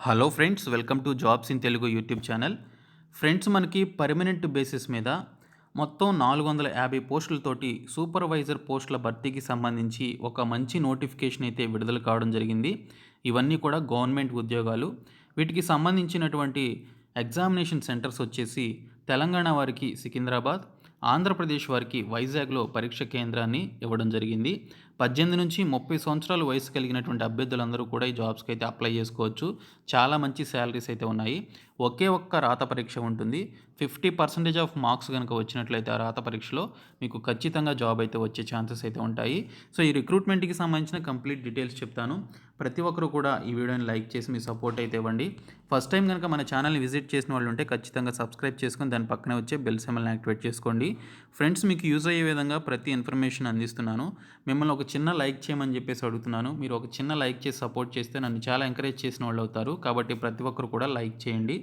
Hello friends, welcome to jobs in Telugu YouTube channel. Friends, మనకి permanent basis మీద మొత్తం 450 పోస్టులతోటి supervisor పోస్టుల భర్తీకి సంబంధించి ఒక మంచి నోటిఫికేషన్ అయితే విడుదల కావడం జరిగింది. ఇవన్నీ కూడా గవర్నమెంట్ ఉద్యోగాలు. వీటికి సంబంధించినటువంటి ఎగ్జామినేషన్ సెంటర్స్ వచ్చేసి తెలంగాణ వారికి సికింద్రాబాద్, ఆంధ్రప్రదేశ్ వారికి వైజాగ్లో పరీక్ష కేంద్రాన్ని ఇవ్వడం జరిగింది. 18 నుంచి 30 సంవత్సరాల వయసు కలిగినటువంటి అభ్యర్థులందరూ కూడా ఈ జాబ్స్కి అయితే అప్లై చేసుకోవచ్చు. చాలా మంచి శాలరీస్ అయితే ఉన్నాయి. ఒకే ఒక్క రాత పరీక్ష ఉంటుంది. 50% ఆఫ్ మార్క్స్ కనుక వచ్చినట్లయితే ఆ రాత పరీక్షలో మీకు ఖచ్చితంగా జాబ్ అయితే వచ్చే ఛాన్సెస్ అయితే ఉంటాయి. సో ఈ రిక్రూట్మెంట్కి సంబంధించిన కంప్లీట్ డీటెయిల్స్ చెప్తాను. ప్రతి ఒక్కరు కూడా ఈ వీడియోని లైక్ చేసి మీ సపోర్ట్ అయితే ఇవ్వండి. ఫస్ట్ టైం కనుక మన ఛానల్ని విజిట్ చేసిన వాళ్ళు ఉంటే ఖచ్చితంగా సబ్స్క్రైబ్ చేసుకొని దాని పక్కనే వచ్చే బెల్ సింబల్ని యాక్టివేట్ చేసుకోండి. ఫ్రెండ్స్, మీకు యూజ్ అయ్యే విధంగా ప్రతి ఇన్ఫర్మేషన్ అందిస్తున్నాను. మిమ్మల్ని ఒక చిన్న లైక్ చేయమని చెప్పేసి అడుగుతున్నాను. మీరు ఒక చిన్న లైక్ చేసి సపోర్ట్ చేస్తే నన్ను చాలా ఎంకరేజ్ చేసిన వాళ్ళు అవుతారు. కాబట్టి ప్రతి ఒక్కరు కూడా లైక్ చేయండి.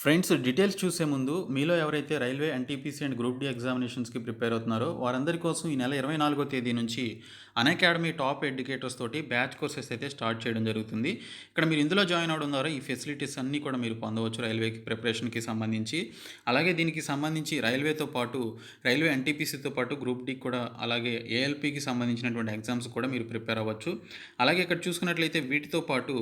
ఫ్రెండ్స్, డీటెయిల్స్ చూసే ముందు మీలో ఎవరైతే railway NTPC and group D ఎగ్జామినేషన్స్కి ప్రిపేర్ అవుతున్నారో వారందరి కోసం ఈ నెల 24వ తేదీ నుంచి అన్అకాడమీ టాప్ ఎడ్యుకేటర్స్ తోటి బ్యాచ్ కోర్సెస్ అయితే స్టార్ట్ చేయడం జరుగుతుంది. ఇక్కడ మీరు ఇందులో జాయిన్ అవడం ద్వారా ఈ ఫెసిలిటీస్ అన్నీ కూడా మీరు పొందవచ్చు రైల్వేకి ప్రిపరేషన్కి సంబంధించి. అలాగే దీనికి సంబంధించి రైల్వేతో పాటు రైల్వే ఎన్టీపీసీతో పాటు గ్రూప్ డి కూడా అలాగే ఏఎల్పీకి సంబంధించినటువంటి ఎగ్జామ్స్ కూడా మీరు ప్రిపేర్ అవ్వచ్చు. అలాగే ఇక్కడ చూసుకున్నట్లయితే వీటితో పాటు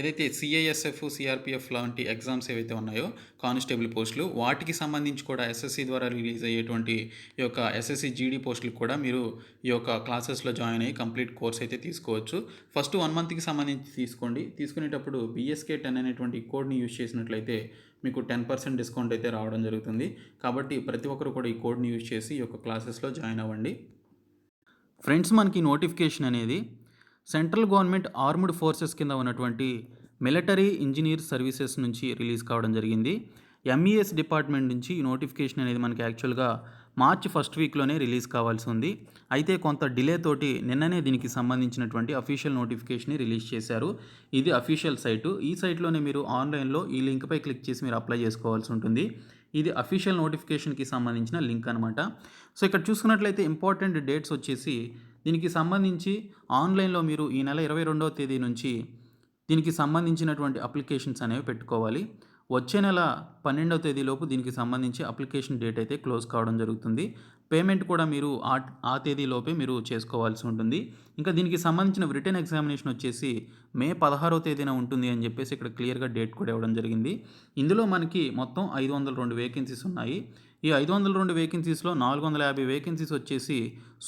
ఏదైతే సిఐఎస్ఎఫ్, సిఆర్పిఎఫ్ లాంటి ఎగ్జామ్స్ ఏవైతే ఉన్నాయో కానిస్టేబుల్ పోస్టులు, వాటికి సంబంధించి కూడా ఎస్ఎస్సి ద్వారా రిలీజ్ అయ్యేటువంటి ఈ యొక్క ఎస్ఎస్సి జీడీ పోస్టులకు కూడా మీరు ఈ యొక్క క్లాసెస్లో జాయిన్ అయ్యి కంప్లీట్ కోర్స్ అయితే తీసుకోవచ్చు. ఫస్ట్ 1 మంత్కి సంబంధించి తీసుకోండి. తీసుకునేటప్పుడు BSK10 అనేటువంటి కోడ్ని యూజ్ చేసినట్లయితే మీకు 10% డిస్కౌంట్ అయితే రావడం జరుగుతుంది. కాబట్టి ప్రతి ఒక్కరు కూడా ఈ కోడ్ని యూజ్ చేసి ఈ యొక్క క్లాసెస్లో జాయిన్ అవ్వండి. ఫ్రెండ్స్, మనకి నోటిఫికేషన్ అనేది సెంట్రల్ గవర్నమెంట్ ఆర్మ్డ్ ఫోర్సెస్ కింద ఉన్నటువంటి మిలిటరీ ఇంజనీర్ సర్వీసెస్ నుంచి రిలీజ్ కావడం జరిగింది. MES డిపార్ట్మెంట్ నుంచి ఈ నోటిఫికేషన్ అనేది మనకి యాక్చువల్గా మార్చ్ ఫస్ట్ వీక్లోనే రిలీజ్ కావాల్సి ఉంది. అయితే కొంత డిలే తోటి నిన్ననే దీనికి సంబంధించినటువంటి అఫీషియల్ నోటిఫికేషన్ని రిలీజ్ చేశారు. ఇది అఫీషియల్ సైటు. ఈ సైట్లోనే మీరు ఆన్లైన్లో ఈ లింక్పై క్లిక్ చేసి మీరు అప్లై చేసుకోవాల్సి ఉంటుంది. ఇది అఫీషియల్ నోటిఫికేషన్కి సంబంధించిన లింక్ అనమాట. సో ఇక్కడ చూసుకున్నట్లయితే ఇంపార్టెంట్ డేట్స్ వచ్చేసి దీనికి సంబంధించి ఆన్లైన్లో మీరు ఈ నెల 22వ తేదీ నుంచి దీనికి సంబంధించినటువంటి అప్లికేషన్స్ అనేవి పెట్టుకోవాలి. వచ్చే నెల 12వ తేదీలోపు దీనికి సంబంధించి అప్లికేషన్ డేట్ అయితే క్లోజ్ కావడం జరుగుతుంది. పేమెంట్ కూడా మీరు ఆ తేదీలోపే మీరు చేసుకోవాల్సి ఉంటుంది. ఇంకా దీనికి సంబంధించిన రిటన్ ఎగ్జామినేషన్ వచ్చేసి మే 16వ తేదీన ఉంటుంది అని చెప్పేసి ఇక్కడ క్లియర్గా డేట్ కూడా ఇవ్వడం జరిగింది. ఇందులో మనకి మొత్తం 502 వేకెన్సీస్ ఉన్నాయి. ఈ 502 వేకెన్సీస్లో 450 వేకెన్సీస్ వచ్చేసి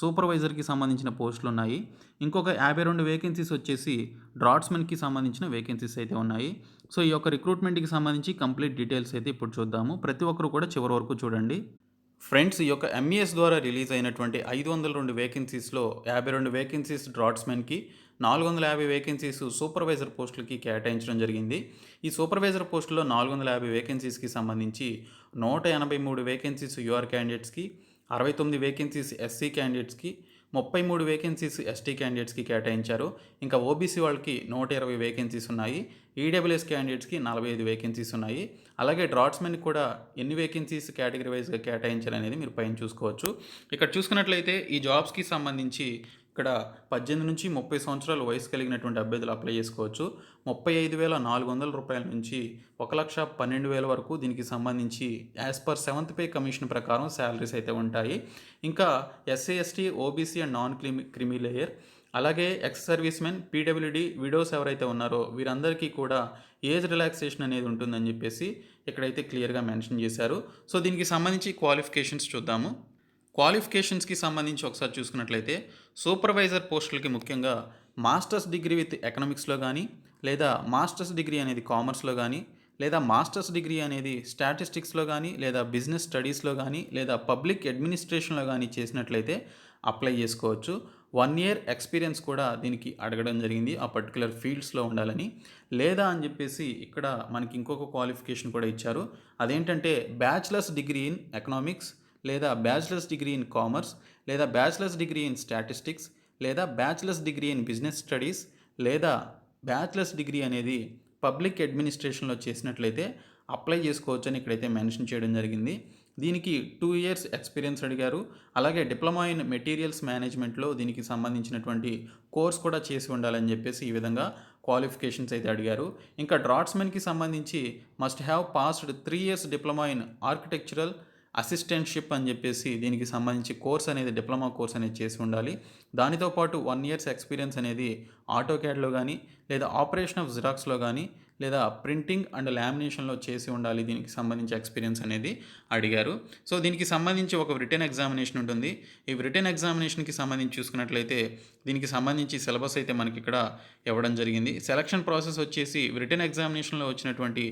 సూపర్వైజర్కి సంబంధించిన పోస్టులు ఉన్నాయి. ఇంకొక 52 వేకెన్సీస్ వచ్చేసి డ్రాట్స్మెన్కి సంబంధించిన వేకెన్సీస్ అయితే ఉన్నాయి. సో ఈ యొక్క రిక్రూట్మెంట్కి సంబంధించి కంప్లీట్ డీటెయిల్స్ అయితే ఇప్పుడు చూద్దాము. ప్రతి ఒక్కరు కూడా చివరి వరకు చూడండి. ఫ్రెండ్స్, ఈ యొక్క MES ద్వారా రిలీజ్ అయినటువంటి 502 వేకెన్సీస్లో 52 వేకెన్సీస్ డ్రాట్స్మెన్కి, 450 వేకెన్సీస్ సూపర్వైజర్ పోస్టులకి కేటాయించడం జరిగింది. ఈ సూపర్వైజర్ పోస్టులో 450 వేకెన్సీస్కి సంబంధించి 183 వేకెన్సీస్ UR క్యాండిడేట్స్కి, 69 వేకెన్సీస్ SC క్యాండిడేట్స్కి, 33 వేకెన్సీస్ ST క్యాండిడేట్స్కి కేటాయించారు. ఇంకా OBC వాళ్ళకి 120 వేకెన్సీస్ ఉన్నాయి. EWS క్యాండిడేట్స్కి 45 వేకెన్సీస్ ఉన్నాయి. అలాగే డ్రాట్స్మెన్కి కూడా ఎన్ని వేకెన్సీస్ కేటగిరీ వైజ్గా కేటాయించాలనేది మీరు పైన చూసుకోవచ్చు. ఇక్కడ చూసుకున్నట్లయితే ఈ జాబ్స్కి సంబంధించి ఇక్కడ 18 నుంచి 30 సంవత్సరాల వయసు కలిగినటువంటి అభ్యర్థులు అప్లై చేసుకోవచ్చు. 35,400 రూపాయల నుంచి 1,12,000 వరకు దీనికి సంబంధించి as per 7th pay commission ప్రకారం శాలరీస్ అయితే ఉంటాయి. ఇంకా SC, ST, OBC and non creamy layer, అలాగే ex servicemen, PWD, widows ఎవరైతే ఉన్నారో వీరందరికీ కూడా ఏజ్ రిలాక్సేషన్ అనేది ఉంటుందని చెప్పేసి ఇక్కడైతే క్లియర్గా మెన్షన్ చేశారు. సో దీనికి సంబంధించి క్వాలిఫికేషన్స్ చూద్దాము. క్వాలిఫికేషన్స్కి సంబంధించి ఒకసారి చూసుకున్నట్లయితే సూపర్వైజర్ పోస్టులకి ముఖ్యంగా మాస్టర్స్ డిగ్రీ విత్ ఎకనామిక్స్లో కానీ, లేదా మాస్టర్స్ డిగ్రీ అనేది కామర్స్లో కానీ, లేదా మాస్టర్స్ డిగ్రీ అనేది స్టాటిస్టిక్స్లో కానీ, లేదా బిజినెస్ స్టడీస్లో కానీ, లేదా పబ్లిక్ అడ్మినిస్ట్రేషన్లో కానీ చేసినట్లయితే అప్లై చేసుకోవచ్చు. 1 year ఎక్స్పీరియన్స్ కూడా దీనికి అడగడం జరిగింది, ఆ పర్టికులర్ ఫీల్డ్స్లో ఉండాలని. లేదా అని చెప్పేసి ఇక్కడ మనకి ఇంకొక క్వాలిఫికేషన్ కూడా ఇచ్చారు. అదేంటంటే బ్యాచిలర్స్ డిగ్రీ ఇన్ ఎకనామిక్స్, లేదా బ్యాచిలర్స్ డిగ్రీ ఇన్ కామర్స్, లేదా బ్యాచిలర్స్ డిగ్రీ ఇన్ స్టాటిస్టిక్స్, లేదా bachelors degree in business studies, లేదా బ్యాచిలర్స్ డిగ్రీ అనేది పబ్లిక్ అడ్మినిస్ట్రేషన్లో చేసినట్లయితే అప్లై చేసుకోవచ్చు అని ఇక్కడైతే మెన్షన్ చేయడం జరిగింది. దీనికి 2 years ఎక్స్పీరియన్స్ అడిగారు. అలాగే డిప్లొమా ఇన్ మెటీరియల్స్ మేనేజ్మెంట్లో దీనికి సంబంధించినటువంటి కోర్స్ కూడా చేసి ఉండాలని చెప్పేసి ఈ విధంగా క్వాలిఫికేషన్స్ అయితే అడిగారు. ఇంకా డ్రాట్స్మెన్కి సంబంధించి must have passed 3 years diploma in architectural assistantship అని చెప్పేసి దీనికి సంబంధించి కోర్స్ అనేది డిప్లొమా కోర్స్ అనేది చేసి ఉండాలి. దానితో పాటు 1 ఇయర్స్ ఎక్స్పీరియన్స్ అనేది ఆటో క్యాడ్లో కానీ లేదా ఆపరేషన్ ఆఫ్ జిరాక్స్లో కానీ లేదా ప్రింటింగ్ అండ్ లామినేషన్లో చేసి ఉండాలి. దీనికి సంబంధించి ఎక్స్పీరియన్స్ అనేది అడిగారు. సో దీనికి సంబంధించి ఒక రిటెన్ ఎగ్జామినేషన్ ఉంటుంది. ఈ రిటెన్ ఎగ్జామినేషన్కి సంబంధించి చూసుకున్నట్లయితే దీనికి సంబంధించి సిలబస్ అయితే మనకి ఇక్కడ ఇవ్వడం జరిగింది. సెలక్షన్ ప్రాసెస్ వచ్చేసి రిటెన్ ఎగ్జామినేషన్లో వచ్చినటువంటి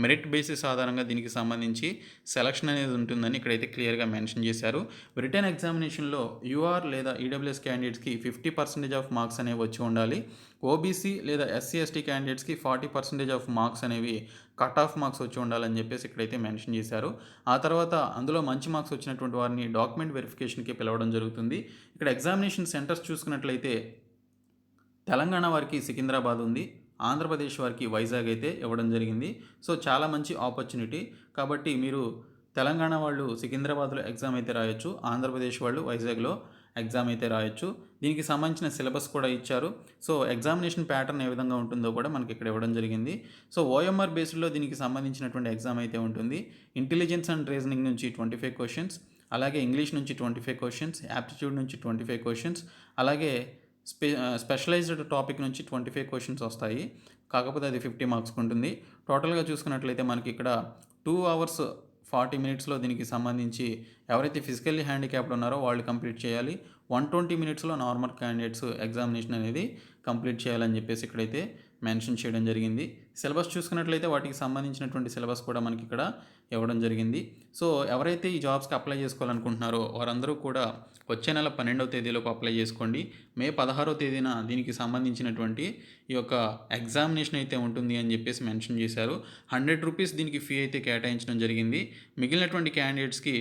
మెరిట్ బేసిస్ ఆధారంగా దీనికి సంబంధించి సెలక్షన్ అనేది ఉంటుందని ఇక్కడైతే క్లియర్గా మెన్షన్ చేశారు. రిటెన్ ఎగ్జామినేషన్లో యూఆర్ లేదా ఈడబ్ల్యూఎస్ క్యాండిడేట్స్కి 50% ఆఫ్ మార్క్స్ అనేవి వచ్చి ఉండాలి. ఓబీసీ లేదా ఎస్సీ ఎస్టీ క్యాండిడేట్స్కి 40% ఆఫ్ మార్క్స్ అనేవి కట్ ఆఫ్ మార్క్స్ వచ్చి ఉండాలని చెప్పేసి ఇక్కడైతే మెన్షన్ చేశారు. ఆ తర్వాత అందులో మంచి మార్క్స్ వచ్చినటువంటి వారిని డాక్యుమెంట్ వెరిఫికేషన్కి పిలవడం జరుగుతుంది. ఇక్కడ ఎగ్జామినేషన్ సెంటర్స్ చూసుకున్నట్లయితే తెలంగాణ వారికి సికింద్రాబాద్ ఉంది, ఆంధ్రప్రదేశ్ వారికి వైజాగ్ అయితే ఇవ్వడం జరిగింది. సో చాలా మంచి ఆపర్చునిటీ. కాబట్టి మీరు తెలంగాణ వాళ్ళు సికింద్రాబాద్లో ఎగ్జామ్ అయితే రాయొచ్చు, ఆంధ్రప్రదేశ్ వాళ్ళు వైజాగ్లో ఎగ్జామ్ అయితే రాయొచ్చు. దీనికి సంబంధించిన సిలబస్ కూడా ఇచ్చారు. సో ఎగ్జామినేషన్ ప్యాటర్న్ ఏ విధంగా ఉంటుందో కూడా మనకి ఇక్కడ ఇవ్వడం జరిగింది. సో ఓఎంఆర్ బేస్డ్లో దీనికి సంబంధించినటువంటి ఎగ్జామ్ అయితే ఉంటుంది. ఇంటెలిజెన్స్ అండ్ రీజనింగ్ నుంచి 25 క్వశ్చన్స్, అలాగే ఇంగ్లీష్ నుంచి 25 క్వశ్చన్స్, యాప్టిట్యూడ్ నుంచి 25 క్వశ్చన్స్, అలాగే స్పెషలైజ్డ్ టాపిక్ నుంచి 25 క్వశ్చన్స్ వస్తాయి. కాకపోతే అది 50 మార్క్స్కి ఉంటుంది. టోటల్గా చూసుకున్నట్లయితే మనకి ఇక్కడ 2 hours 40 minutesలో దీనికి సంబంధించి ఎవరైతే ఫిజికల్లీ హ్యాండిక్యాప్డ్ ఉన్నారో వాళ్ళు కంప్లీట్ చేయాలి. 120 minutesలో నార్మల్ క్యాండిడేట్స్ ఎగ్జామినేషన్ అనేది కంప్లీట్ చేయాలని చెప్పేసి ఇక్కడైతే మెన్షన్ చేయడం జరిగింది. సిలబస్ చూసుకున్నట్లయితే వాటికి సంబంధించినటువంటి సిలబస్ కూడా మనకి ఇక్కడ ఇవ్వడం జరిగింది. సో ఎవరైతే ఈ జాబ్స్కి అప్లై చేసుకోవాలనుకుంటున్నారో వారందరూ కూడా వచ్చే నెల 12వ తేదీలోపు అప్లై చేసుకోండి. మే 16వ తేదీన దీనికి సంబంధించినటువంటి ఈ యొక్క ఎగ్జామినేషన్ అయితే ఉంటుంది అని చెప్పేసి మెన్షన్ చేశారు. 100 రూపీస్ దీనికి ఫీ అయితే కేటాయించడం జరిగింది. మిగిలినటువంటి క్యాండిడేట్స్కి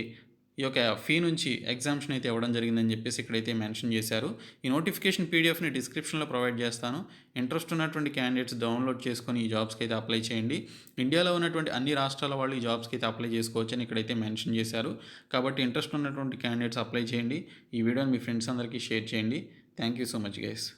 ఈ యొక్క ఫీ నుంచి ఎగ్జామ్షన్ అయితే ఇవ్వడం జరిగిందని చెప్పేసి ఇక్కడైతే మెన్షన్ చేశారు. ఈ నోటిఫికేషన్ పీడిఎఫ్ని డిస్క్రిప్షన్లో ప్రొవైడ్ చేస్తాను. ఇంట్రెస్ట్ ఉన్నటువంటి క్యాండిడేట్స్ డౌన్లోడ్ చేసుకొని ఈ జాబ్స్కి అయితే అప్లై చేయండి. ఇండియాలో ఉన్నటువంటి అన్ని రాష్ట్రాల వాళ్ళు ఈ జాబ్స్కి అయితే అప్లై చేసుకోవచ్చు అని ఇక్కడైతే మెన్షన్ చేశారు. కాబట్టి ఇంట్రెస్ట్ ఉన్నటువంటి క్యాండిడేట్స్ అప్లై చేయండి. ఈ వీడియోని మీ ఫ్రెండ్స్ అందరికీ షేర్ చేయండి. Thank you so much guys.